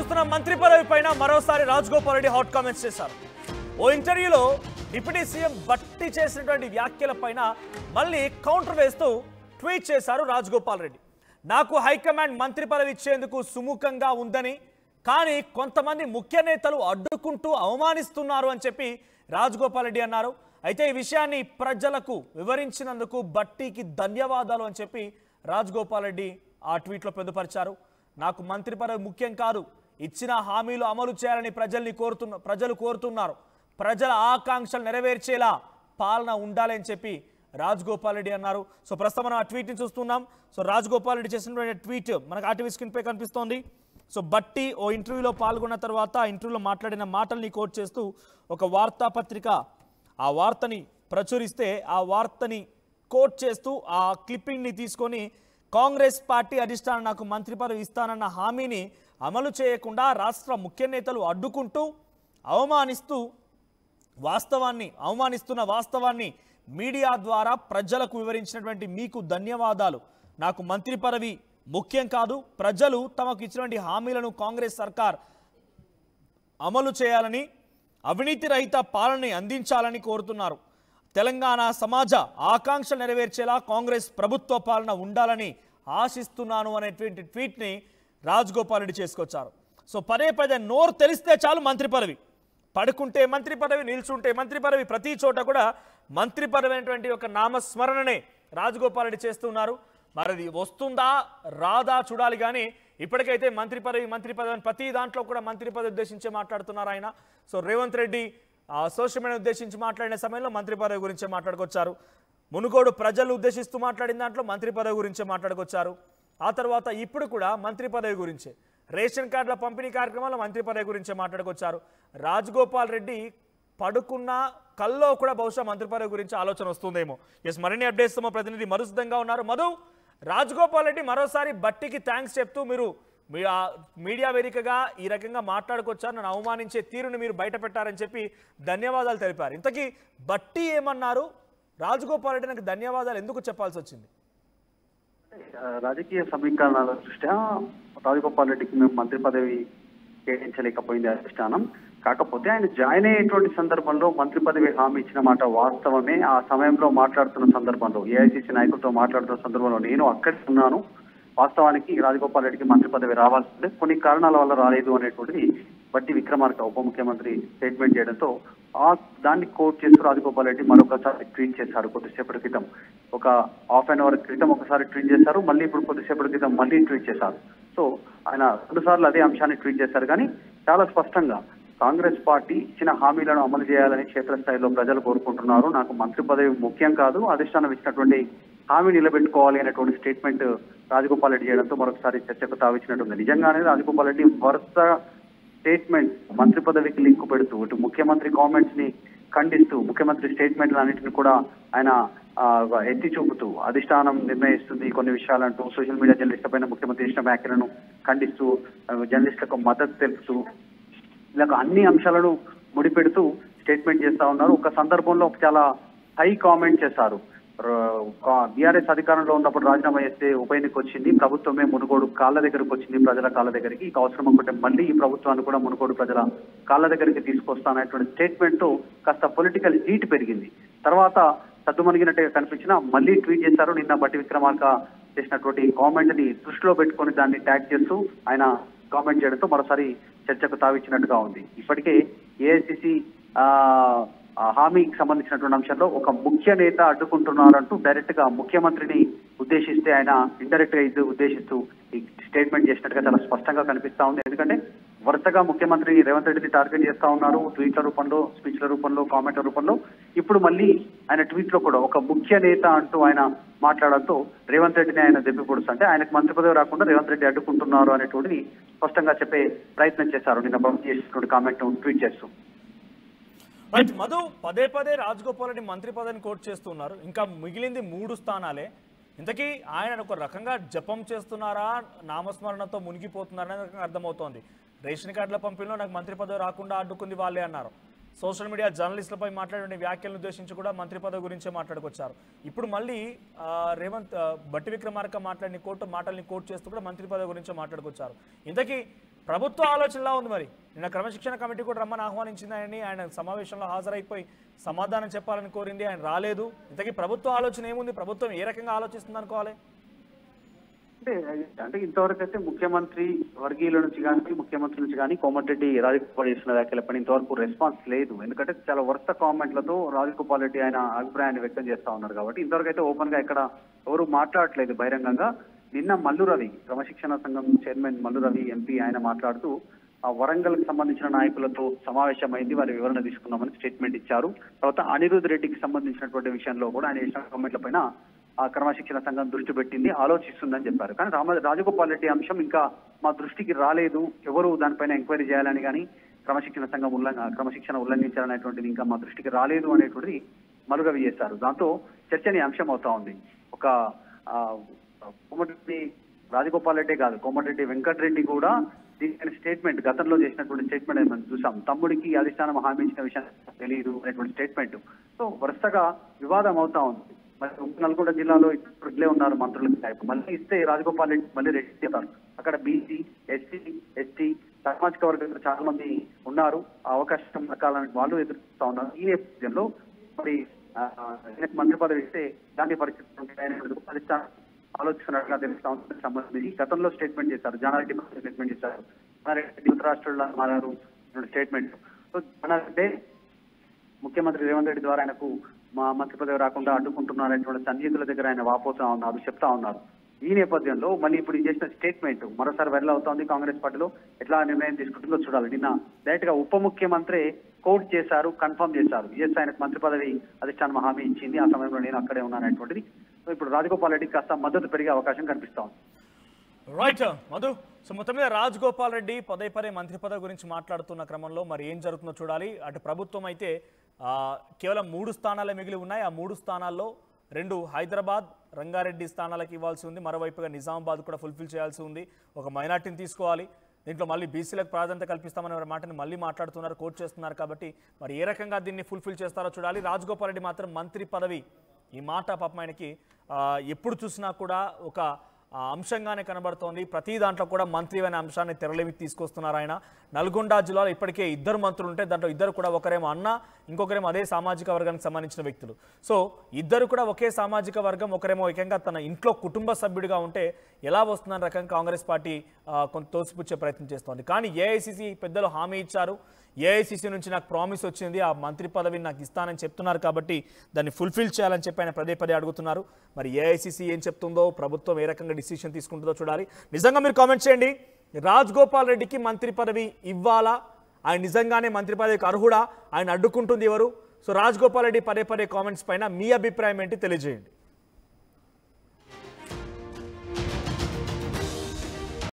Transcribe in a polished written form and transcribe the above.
చూస్తున్న మంత్రి పదవి పైన మరోసారి రాజగోపాల్ రెడ్డి హాట్ కామెంట్స్ చేశారు. ఓ ఇంటర్వ్యూలో డిప్యూటీ సీఎం బట్టి చేసినటువంటి వ్యాఖ్యల పైన మళ్ళీ కౌంటర్ వేస్తూ ట్వీట్ చేశారు రాజగోపాల్ రెడ్డి. నాకు హైకమాండ్ మంత్రి పదవి ఇచ్చేందుకు సుముఖంగా ఉందని, కానీ కొంతమంది ముఖ్య నేతలు అడ్డుకుంటూ అవమానిస్తున్నారు అని చెప్పి రాజగోపాల్ రెడ్డి అన్నారు. అయితే ఈ విషయాన్ని ప్రజలకు వివరించినందుకు బట్టికి ధన్యవాదాలు అని చెప్పి రాజగోపాల్ రెడ్డి ఆ ట్వీట్లో పొందుపరిచారు. నాకు మంత్రి పదవి ముఖ్యం కాదు, ఇచ్చిన హామీలు అమలు చేయాలని ప్రజలు కోరుతున్నారు. ప్రజల ఆకాంక్షలు నెరవేర్చేలా పాలన ఉండాలని చెప్పి రాజగోపాల్ రెడ్డి అన్నారు. సో ప్రస్తుతం మనం ఆ ట్వీట్ని చూస్తున్నాం. సో రాజగోపాల్ రెడ్డి చేసినటువంటి ట్వీట్ మనకు ఆర్టీవీ స్క్రీన్ పై కనిపిస్తోంది. సో బట్టి ఓ ఇంటర్వ్యూలో పాల్గొన్న తర్వాత ఆ ఇంటర్వ్యూలో మాట్లాడిన మాటల్ని కోట్ చేస్తూ ఒక వార్తాపత్రిక ఆ వార్తని ప్రచురిస్తే ఆ వార్తని కోట్ చేస్తూ ఆ క్లిప్పింగ్ని తీసుకొని కాంగ్రెస్ పార్టీ అధిష్టానం నాకు మంత్రి పదవి ఇస్తానన్న హామీని అమలు చేయకుండా రాష్ట్ర ముఖ్య నేతలు అడ్డుకుంటూ అవమానిస్తున్న వాస్తవాన్ని మీడియా ద్వారా ప్రజలకు వివరించినటువంటి మీకు ధన్యవాదాలు. నాకు మంత్రి పదవి ముఖ్యం కాదు, ప్రజలు తమకు ఇచ్చినటువంటి హామీలను కాంగ్రెస్ సర్కార్ అమలు చేయాలని, అవినీతి రహిత పాలనని అందించాలని కోరుతున్నారు. తెలంగాణ సమాజ ఆకాంక్షలు నెరవేర్చేలా కాంగ్రెస్ ప్రభుత్వ పాలన ఉండాలని ఆశిస్తున్నాను అనేటువంటి ట్వీట్ని రాజగోపాల్ రెడ్డి చేసుకొచ్చారు. సో పదే పదే నోరు తెలిస్తే చాలు మంత్రి పదవి, పడుకుంటే మంత్రి పదవి, నిల్చుంటే మంత్రి పదవి, ప్రతి చోట కూడా మంత్రి పదవి అనేటువంటి ఒక నామస్మరణనే రాజగోపాల్ రెడ్డి చేస్తున్నారు. మరి అది వస్తుందా రాదా చూడాలి. కానీ ఇప్పటికైతే మంత్రి పదవి అని ప్రతి దాంట్లో కూడా మంత్రి పదవి ఉద్దేశించి మాట్లాడుతున్నారు ఆయన. So Revanth Reddy social media ఉద్దేశించి మాట్లాడిన సమయంలో మంత్రి పదవి గురించే మాట్లాడుకొచ్చారు. మునుగోడు ప్రజలు ఉద్దేశిస్తూ మాట్లాడిన దాంట్లో మంత్రి పదవి గురించే మాట్లాడుకొచ్చారు. ఆ తర్వాత ఇప్పుడు కూడా మంత్రి పదవి గురించే, రేషన్ కార్డుల పంపిణీ కార్యక్రమాల్లో మంత్రి పదవి గురించే మాట్లాడుకొచ్చారు. రాజగోపాల్ రెడ్డి పడుకున్న కల్లో కూడా బహుశా మంత్రి పదవి గురించి ఆలోచన వస్తుందేమో. మరిన్ని అప్డేట్స్ మా ప్రతినిధి మధు సిద్ధంగా ఉన్నారు. మధు, రాజగోపాల్ రెడ్డి మరోసారి బట్టికి థ్యాంక్స్ చెప్తూ మీరు మీడియా వేదికగా ఈ రకంగా మాట్లాడుకొచ్చారు, నన్ను అవమానించే తీరుని మీరు బయట పెట్టారని చెప్పి ధన్యవాదాలు తెలిపారు. ఇంతకీ బట్టి ఏమన్నారు, రాజగోపాల్ రెడ్డి నాకు ధన్యవాదాలు ఎందుకు చెప్పాల్సి వచ్చింది? రాజకీయ సమీకరణాల దృష్ట్యా రాజగోపాల్ రెడ్డికి మేము మంత్రి పదవి కేటాయించలేకపోయింది అధిష్టానం. కాకపోతే ఆయన జాయిన్ అయ్యేటువంటి సందర్భంలో మంత్రి పదవి హామీ ఇచ్చిన మాట వాస్తవమే. ఆ సమయంలో మాట్లాడుతున్న సందర్భంలో, ఏఐసిసి నాయకులతో మాట్లాడుతున్న సందర్భంలో నేను అక్కడే ఉన్నాను. వాస్తవానికి రాజగోపాల్ రెడ్డికి మంత్రి పదవి రావాల్సిందే, కొన్ని కారణాల వల్ల రాలేదు అనేటువంటిది బట్టి విక్రమార్క ఉప ముఖ్యమంత్రి స్టేట్మెంట్ చేయడంతో దాన్ని కోట్ చేస్తూ రాజగోపాల్ రెడ్డి మరొకసారి ట్వీట్ చేశారు. కొద్దిసేపటి క్రితం, ఒక హాఫ్ అన్ అవర్ క్రితం ఒకసారి ట్వీట్ చేశారు, మళ్ళీ ఇప్పుడు కొద్దిసేపటి క్రితం మళ్ళీ ట్వీట్ చేశారు. సో ఆయన 2 సార్లు అదే అంశాన్ని ట్వీట్ చేశారు. కానీ చాలా స్పష్టంగా కాంగ్రెస్ పార్టీ ఇచ్చిన హామీలను అమలు చేయాలని క్షేత్రస్థాయిలో ప్రజలు కోరుకుంటున్నారు. నాకు మంత్రి పదవి ముఖ్యం కాదు, అధిష్టానం ఇచ్చినటువంటి హామీ నిలబెట్టుకోవాలి అనేటువంటి స్టేట్మెంట్ రాజగోపాల్ రెడ్డి చేయడంతో మరొకసారి చర్చకు తావిచ్చినట్టుంది. నిజంగానే రాజగోపాల్ రెడ్డి వరుస స్టేట్మెంట్ మంత్రి పదవికి లింక్ పెడుతూ, ఇటు ముఖ్యమంత్రి కామెంట్స్ ని ఖండిస్తూ, ముఖ్యమంత్రి స్టేట్మెంట్లన్నింటినీ కూడా ఆయన ఎత్తి చూపుతూ, అధిష్టానం నిర్ణయిస్తుంది కొన్ని విషయాలంటూ సోషల్ మీడియా జర్నలిస్టుల పైన ముఖ్యమంత్రి చేసిన వ్యాఖ్యలను ఖండిస్తూ, జర్నలిస్టులకు మద్దతు తెలుపుతూ, ఇలా అన్ని అంశాలను ముడిపెడుతూ స్టేట్మెంట్ చేస్తా ఉన్నారు. ఒక సందర్భంలో చాలా హై కామెంట్ చేశారు. బీఆర్ఎస్ అధికారంలో ఉన్నప్పుడు రాజీనామా చేస్తే ఉప ఎన్నిక వచ్చింది, ప్రభుత్వమే మునుగోడు కాళ్ళ దగ్గరకు వచ్చింది, ప్రజల కాళ్ళ దగ్గరికి. ఇక అవసరం అనుకుంటే మళ్ళీ ఈ ప్రభుత్వాన్ని కూడా మునుగోడు ప్రజల కాళ్ళ దగ్గరికి తీసుకొస్తాననేటువంటి స్టేట్మెంట్ తో కాస్త పొలిటికల్ హీట్ పెరిగింది. తర్వాత సద్దుమణిగినట్టుగా కనిపించినా మళ్ళీ ట్వీట్ చేశారు. నిన్న బట్టి విక్రమార్క చేసినటువంటి కామెంట్ ని దృష్టిలో పెట్టుకొని దాన్ని ట్యాగ్ చేస్తూ ఆయన కామెంట్ చేయడంతో మరోసారి చర్చకు తావిచ్చినట్టుగా ఉంది. ఇప్పటికే ఏఐసిసి హామీకి సంబంధించినటువంటి అంశంలో ఒక ముఖ్య నేత అడ్డుకుంటున్నారంటూ డైరెక్ట్ గా ముఖ్యమంత్రిని ఉద్దేశిస్తే ఆయన ఇండైరెక్ట్ గా ఉద్దేశిస్తూ ఈ స్టేట్మెంట్ చేసినట్టుగా చాలా స్పష్టంగా కనిపిస్తా ఉంది. ఎందుకంటే వరుసగా ముఖ్యమంత్రి రేవంత్ రెడ్డిని టార్గెట్ చేస్తా ఉన్నారు, ట్వీట్ల రూపంలో, స్పీచ్ల రూపంలో, కామెంట్ల రూపంలో. ఇప్పుడు మళ్ళీ ఆయన ట్వీట్ లో కూడా ఒక ముఖ్య నేత అంటూ ఆయన మాట్లాడడంతో రేవంత్ రెడ్డిని ఆయన దెబ్బి పొడుస్తుంటే ఆయనకు మంత్రి పదవి రాకుండా రేవంత్ రెడ్డి అడ్డుకుంటున్నారు అనేటువంటిది స్పష్టంగా చెప్పే ప్రయత్నం చేశారు నిన్న చేసినటువంటి కామెంట్ ట్వీట్ చేస్తూ. మధు, పదే పదే రాజగోపాల్ రెడ్డి మంత్రి పదవిని కోట్ చేస్తున్నారు. ఇంకా మిగిలింది 3 స్థానాలే. ఇంతకీ ఆయన ఒక రకంగా జపం చేస్తున్నారా, నామస్మరణతో మునిగిపోతున్నారా అనేది అర్థమవుతోంది. రేషన్ కార్డుల పంపిణీలో నాకు మంత్రి పదవి రాకుండా అడ్డుకుంది వాళ్ళే అన్నారు. సోషల్ మీడియా జర్నలిస్టులపై మాట్లాడిన వ్యాఖ్యలను ఉద్దేశించి కూడా మంత్రి పదవి గురించే మాట్లాడుకొచ్చారు. ఇప్పుడు మళ్ళీ బట్టి విక్రమార్క మాటల్ని కోట్ చేస్తూ కూడా మంత్రి పదవి గురించే మాట్లాడుకొచ్చారు. ఇంతకీ ప్రభుత్వ ఆలోచనలా ఉంది మరి. నిన్న క్రమశిక్షణ కమిటీ కూడా రమ్మని ఆహ్వానించింది ఆయన్ని. ఆయన సమావేశంలో హాజరైపోయి సమాధానం చెప్పాలని కోరింది, ఆయన రాలేదు. ఇంతకీ ప్రభుత్వ ఆలోచన ఏముంది? ప్రభుత్వం ఏ రకంగా ఆలోచిస్తుంది అనుకోవాలి? అంటే ఇంతవరకు అయితే ముఖ్యమంత్రి వర్గీయుల నుంచి కానీ ముఖ్యమంత్రి నుంచి కానీ కోమటిరెడ్డి రాజగోపాల్ చేసిన వ్యాఖ్యలపై ఇంతవరకు రెస్పాన్స్ లేదు. ఎందుకంటే చాలా వరుస కామెంట్లతో రాజగోపాల్ రెడ్డి ఆయన అభిప్రాయాన్ని వ్యక్తం చేస్తా ఉన్నారు కాబట్టి ఇంతవరకు అయితే ఓపెన్ గా ఇక్కడ ఎవరు మాట్లాడట్లేదు బహిరంగంగా. నిన్న మల్లు రవి, క్రమశిక్షణ సంఘం చైర్మన్ మల్లు రవి ఎంపీ, ఆయన మాట్లాడుతూ ఆ వరంగల్ కి సంబంధించిన నాయకులతో సమావేశమైంది, వారి వివరణ తీసుకున్నామని స్టేట్మెంట్ ఇచ్చారు. తర్వాత అనిరుద్ రెడ్డికి సంబంధించినటువంటి విషయంలో కూడా ఆయన చేసిన కామెంట్ల పైన ఆ క్రమశిక్షణ సంఘం దృష్టి పెట్టింది, ఆలోచిస్తుందని చెప్పారు. కానీ రాజగోపాల్ రెడ్డి అంశం ఇంకా మా దృష్టికి రాలేదు, ఎవరు దానిపైన ఎంక్వైరీ చేయాలని కానీ క్రమశిక్షణ ఉల్లంఘించాలనేటువంటిది ఇంకా మా దృష్టికి రాలేదు అనేటువంటిది మలుగవి చేశారు. దాంతో చర్చనీయాంశం అవుతా ఉంది. ఒక కోమటిరెడ్డి రాజగోపాల్ రెడ్డి కాదు, కోమటిరెడ్డి వెంకటరెడ్డి కూడా దీని స్టేట్మెంట్ గతంలో చేసినటువంటి స్టేట్మెంట్ మనం చూసాం. తమ్ముడికి అధిష్టానం హామీ ఇచ్చిన విషయం తెలియదు అనేటువంటి స్టేట్మెంట్. సో వరుసగా వివాదం అవుతా ఉంది. మరి నల్గొండ జిల్లాలో ఇట్లే ఉన్నారు మంత్రుల టైప్, మళ్ళీ ఇస్తే రాజగోపాల్ రెడ్డి మళ్ళీ రెడ్డి అవుతారు. అక్కడ బీసీ, ఎస్టీ సామాజిక వర్గంలో చాలా మంది ఉన్నారు. ఆ అవకాశం రకాలని వాళ్ళు ఎదుర్కొంటా ఉన్నారు. ఈ నేపథ్యంలో మరి మంత్రి పదవి ఇస్తే దాని పరిస్థితి అధిష్టానం ఆలోచిస్తున్నట్టుగా తెలుస్తా ఉంటుంది. సంబంధించి గతంలో స్టేట్మెంట్ చేశారు, జానారెడ్డి స్టేట్మెంట్ చేశారు, జానారెడ్డి యువత రాష్ట్రంలో మారారు స్టేట్మెంట్. సో జానారెడ్డి ముఖ్యమంత్రి రేవంత్ రెడ్డి ద్వారా ఆయనకు మా మంత్రి పదవి రాకుండా అడ్డుకుంటున్నారనేటువంటి సన్నిహితుల దగ్గర ఆయన వాపోతా ఉన్నారు, చెప్తా ఉన్నారు. ఈ నేపథ్యంలో మళ్ళీ ఇప్పుడు చేసిన స్టేట్మెంట్ మరోసారి వైరల్ అవుతోంది. కాంగ్రెస్ పార్టీలో ఎట్లా నిర్ణయం తీసుకుంటుందో చూడాలి. నిన్న డైరెక్ట్ గా ఉప ముఖ్యమంత్రి కోట్ చేశారు, కన్ఫర్మ్ చేశారు. ఆయనకు మంత్రి పదవి అధిష్టానం హామీ ఇచ్చింది, ఆ సమయంలో నేను అక్కడే ఉన్నాననేటువంటిది. సో ఇప్పుడు రాజగోపాల్ రెడ్డికి కాస్త మద్దతు పెరిగే అవకాశం కనిపిస్తా ఉంది. రైట్ మధు. సో మొత్తం మీద రాజగోపాల్ రెడ్డి పదే మంత్రి పదవి గురించి మాట్లాడుతున్న క్రమంలో మరి ఏం జరుగుతుందో చూడాలి. అటు ప్రభుత్వం అయితే కేవలం 3 స్థానాలే మిగిలి ఉన్నాయి. ఆ 3 స్థానాల్లో 2 హైదరాబాద్, రంగారెడ్డి స్థానాలకు ఇవ్వాల్సి ఉంది. మరోవైపుగా నిజామాబాద్ కూడా ఫుల్ఫిల్ చేయాల్సి ఉంది. ఒక మైనార్టీని తీసుకోవాలి. దీంట్లో మళ్ళీ బీసీలకు ప్రాధాన్యత కల్పిస్తామనే మాటని మళ్ళీ మాట్లాడుతున్నారు, కోట్ చేస్తున్నారు. కాబట్టి మరి ఏ రకంగా దీన్ని ఫుల్ఫిల్ చేస్తారో చూడాలి. రాజగోపాల్ రెడ్డి మాత్రం మంత్రి పదవి, ఈ మాట పాపం ఆయనకి ఎప్పుడు చూసినా కూడా ఒక అంశంగానే కనబడుతోంది. ప్రతి దాంట్లో కూడా మంత్రి అనే అంశాన్ని తెరలేమి తీసుకొస్తున్నారు ఆయన. నల్గొండ జిల్లాలో ఇప్పటికే 2 మంత్రులు ఉంటే దాంట్లో 2 కూడా ఒకరేమో అన్న, ఇంకొకరేమో అదే సామాజిక వర్గానికి సంబంధించిన వ్యక్తులు. సో 2 కూడా ఒకే సామాజిక వర్గం, ఒకరేమో ఏకంగా తన ఇంట్లో కుటుంబ సభ్యుడిగా ఉంటే ఎలా వస్తుందన్న రకంగా కాంగ్రెస్ పార్టీ కొంత తోసిపుచ్చే ప్రయత్నం చేస్తోంది. కానీ ఏఐసిసి పెద్దలు హామీ ఇచ్చారు, ఏఐసిసి నుంచి నాకు ప్రామిస్ వచ్చింది, ఆ మంత్రి పదవిని నాకు ఇస్తానని చెప్తున్నారు. కాబట్టి దాన్ని ఫుల్ఫిల్ చేయాలని చెప్పి ఆయన పదే అడుగుతున్నారు. మరి ఏఐసిసి ఏం చెప్తుందో, ప్రభుత్వం ఏ రకంగా డిసిషన్ తీసుకుంటుందో చూడాలి. నిజంగా మీరు కామెంట్ చేయండి, రాజగోపాల్ రెడ్డికి మంత్రి పదవి ఇవ్వాలా? ఆయన నిజంగానే మంత్రి పదవికి అర్హుడా? ఆయన అడ్డుకుంటుంది ఎవరు? సో రాజగోపాల్ రెడ్డి పదే కామెంట్స్ పైన మీ అభిప్రాయం ఏంటి తెలియజేయండి.